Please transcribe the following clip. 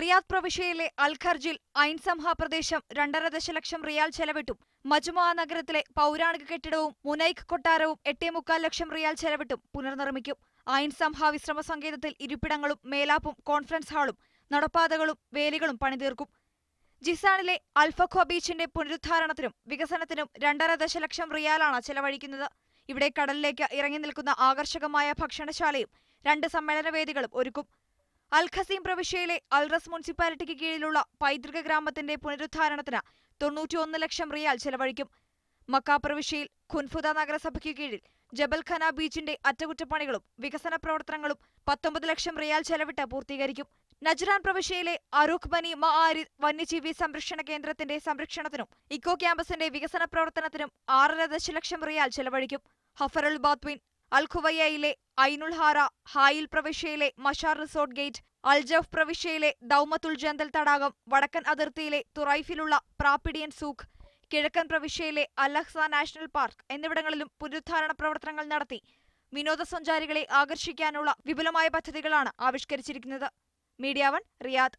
Riyadh പ്രവിശ്യയിലെ അൽ ഖർജിൽ ഐൻ സംഹ പ്രദേശം 2.5 ദശലക്ഷം റിയാൽ ചെലവിട്ടും മജ്മുഅ നഗരത്തിലെ പൗരാണിക കെട്ടിടവും മുനൈഖ് കൊട്ടാരവും 8.25 ലക്ഷം റിയാൽ ചെലവിട്ടും പുനർനിർമ്മിക്കും. ഐൻ സംഹ വിശ്രമ സങ്കേതത്തിൽ ഇരിപ്പിടങ്ങളും മേലാപ്പും കോൺഫറൻസ് ഹാളും നടപ്പാതകളും വേലികളും പണിതീർക്കും. ജിസാനിലെ അൽഫഖ്വ ബീച്ചിന്റെ പുനരുദ്ധാരണത്തിനും വികസനത്തിനും 2.5 ദശലക്ഷം റിയാലാണ് ചെലവഴിക്കുന്നത്. ഇവിടെ കടലിലേക്ക് ഇറങ്ങി നിൽക്കുന്ന ആകർഷകമായ ഭക്ഷണശാലയും 2 സമ്മേളനവേദികളും ഒരുക്കും. അൽ ഖസീം പ്രവിശ്യയിലെ അൽറസ് മുനിസിപ്പാലിറ്റിക്ക് കീഴിലുള്ള പൈതൃക ഗ്രാമത്തിന്റെ പുനരുദ്ധാരണത്തിന് 91 ലക്ഷം റിയാൽ ചെലവഴിക്കും. മക്ക പ്രവിശ്യയിൽ ഖുൻഫുദ നഗരസഭയ്ക്ക് കീഴിൽ ജബൽ ഖന ബീച്ചിന്റെ അറ്റകുറ്റപ്പണികളും വികസന പ്രവർത്തനങ്ങളും 19 ലക്ഷം റിയാൽ ചെലവിട്ട് പൂർത്തീകരിക്കും. നജ്റാൻ പ്രവിശ്യയിലെ അറൂഖ് ബനി മആരിദ് വന്യജീവി സംരക്ഷണ കേന്ദ്രത്തിന്റെ സംരക്ഷണത്തിനും ഇക്കോ ക്യാമ്പസിന്റെ വികസന പ്രവർത്തനത്തിനും 6.5 ദശലക്ഷം റിയാൽ ചെലവഴിക്കും. ഹഫറുൽ ബാത്വിൻ, അൽ ഖുവയ്യയിലെ ഐനുൽ ഹാറ, ഹായിൽ പ്രവിശ്യയിലെ മഷാർ റിസോർട്ട് ഗേറ്റ്, അൽ ജൗഫ് പ്രവിശ്യയിലെ ദൗമത്തുൽ ജന്തൽ തടാകം, വടക്കൻ അതിർത്തിയിലെ തുറൈഫിലുള്ള പ്രാപ്പിഡിയൻ സൂഖ്, കിഴക്കൻ പ്രവിശ്യയിലെ അൽ അഖ്സ നാഷണൽ പാർക്ക് എന്നിവിടങ്ങളിലും പുനരുദ്ധാരണ പ്രവർത്തനങ്ങൾ നടത്തി വിനോദസഞ്ചാരികളെ ആകർഷിക്കാനുള്ള വിപുലമായ പദ്ധതികളാണ് ആവിഷ്കരിച്ചിരിക്കുന്നത്. Media 1 Riyadh.